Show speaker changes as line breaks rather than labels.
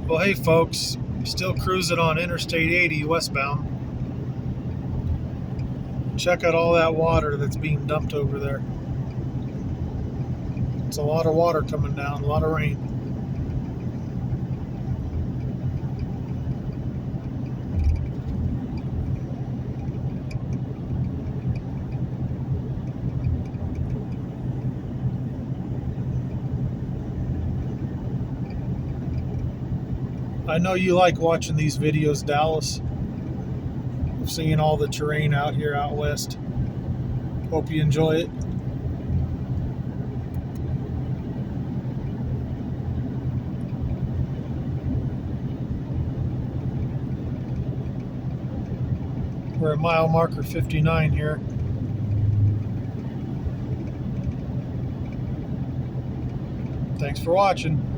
Well, hey folks, still cruising on Interstate 80 westbound. Check out all that water that's being dumped over there. It's a lot of water coming down, a lot of rain. I know you like watching these videos, Dallas. Of seeing all the terrain out here out west. Hope you enjoy it. We're at mile marker 59 here. Thanks for watching.